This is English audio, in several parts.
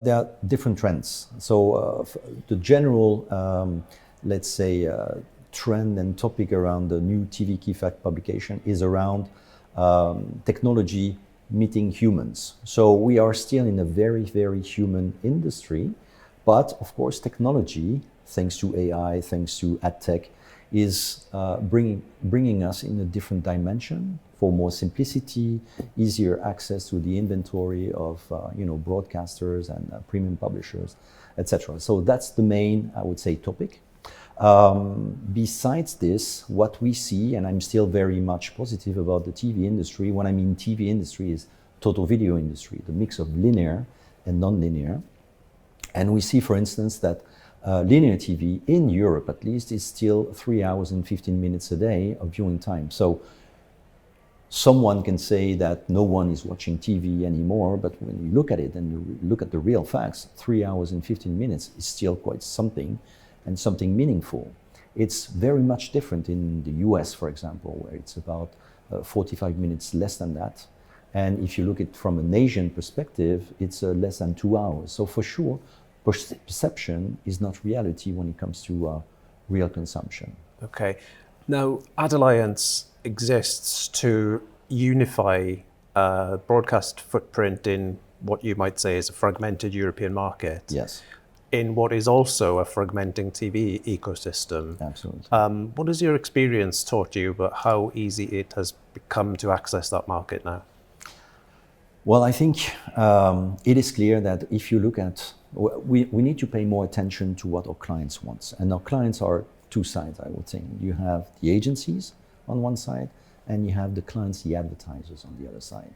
There are different trends. So the general, let's say, trend and topic around the new TV key fact publication is around technology meeting humans. So we are still in a very, very human industry, but of course technology, thanks to AI, thanks to ad tech, is bringing us in a different dimension for more simplicity, easier access to the inventory of broadcasters and premium publishers, etc. So that's the main, I would say, topic. Besides this, what we see, and I'm still very much positive about the TV industry, when I mean TV industry is total video industry, the mix of linear and non-linear. And we see, for instance, that linear TV in Europe, at least, is still 3 hours and 15 minutes a day of viewing time. So someone can say that no one is watching TV anymore, but when you look at it and you look at the real facts, 3 hours and 15 minutes is still quite something, and something meaningful. It's very much different in the US, for example, where it's about 45 minutes less than that. And if you look at it from an Asian perspective, it's less than 2 hours. So for sure, perception is not reality when it comes to real consumption. Okay. Now, AdAlliance exists to unify broadcast footprint in what you might say is a fragmented European market. Yes. In what is also a fragmenting TV ecosystem. Absolutely. What has your experience taught you about how easy it has become to access that market now? Well, I think it is clear that if you look at, we need to pay more attention to what our clients want. And our clients are two sides, I would think. You have the agencies on one side, and you have the clients, the advertisers on the other side.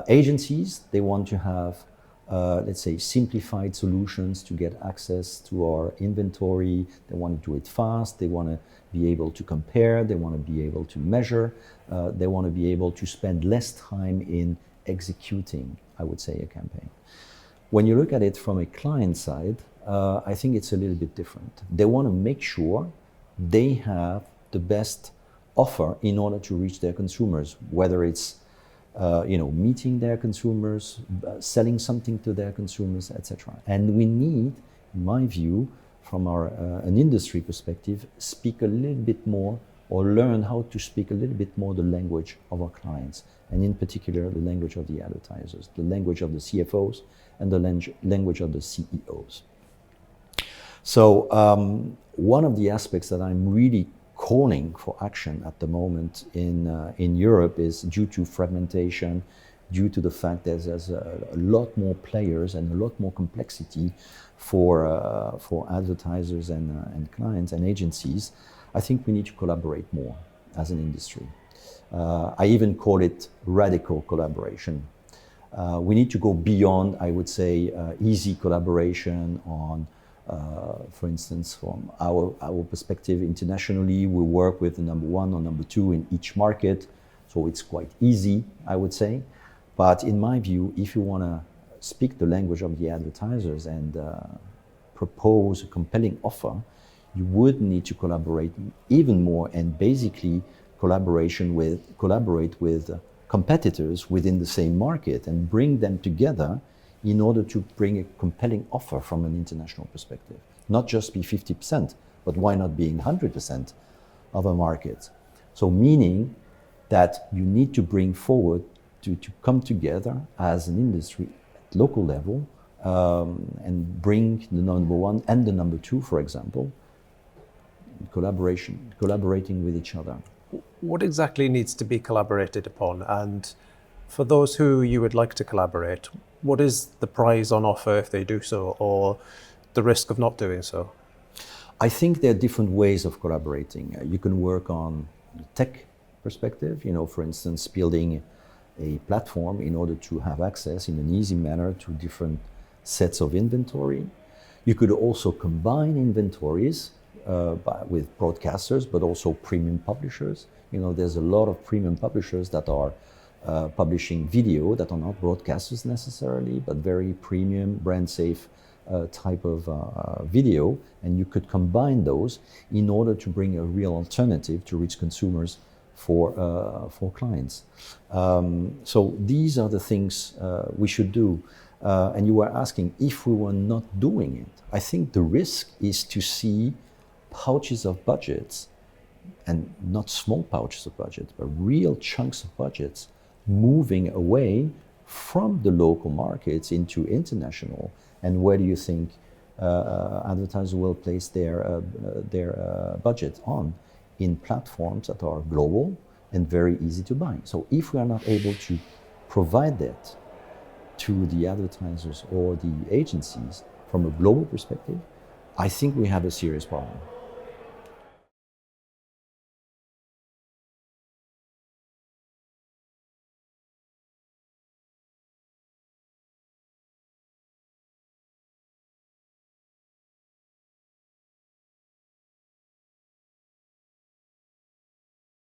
Agencies, they want to have, let's say, simplified solutions to get access to our inventory. They want to do it fast. They want to be able to compare. They want to be able to measure. They want to be able to spend less time in executing, I would say, a campaign. When you look at it from a client side, I think it's a little bit different. They want to make sure they have the best offer in order to reach their consumers, whether it's meeting their consumers, selling something to their consumers, etc. And we need, in my view, from an industry perspective, speak a little bit more or learn how to speak a little bit more the language of our clients, and in particular, the language of the advertisers, the language of the CFOs, and the language of the CEOs. So one of the aspects that I'm really calling for action at the moment in Europe is due to fragmentation, due to the fact that there's a lot more players and a lot more complexity for advertisers and clients and agencies. I think we need to collaborate more as an industry. I even call it radical collaboration. We need to go beyond, I would say, easy collaboration on, for instance, from our perspective internationally, we work with the number one or number two in each market, so it's quite easy, I would say. But in my view, if you want to speak the language of the advertisers and propose a compelling offer, you would need to collaborate even more, and basically collaborate with competitors within the same market and bring them together in order to bring a compelling offer from an international perspective. Not just be 50%, but why not being 100% of a market? So meaning that you need to bring forward to come together as an industry at local level and bring the number one and the number two, for example, collaborating with each other. What exactly needs to be collaborated upon? And for those who you would like to collaborate, what is the prize on offer if they do so, or the risk of not doing so? I think there are different ways of collaborating. You can work on the tech perspective, for instance, building a platform in order to have access in an easy manner to different sets of inventory. You could also combine inventories with broadcasters, but also premium publishers. There's a lot of premium publishers that are publishing video that are not broadcasters necessarily, but very premium, brand safe type of video. And you could combine those in order to bring a real alternative to reach consumers for clients. So these are the things we should do. And you were asking if we were not doing it. I think the risk is to see pouches of budgets, and not small pouches of budgets, but real chunks of budgets moving away from the local markets into international. And where do you think advertisers will place their budget on? In platforms that are global and very easy to buy. So if we are not able to provide that to the advertisers or the agencies from a global perspective, I think we have a serious problem.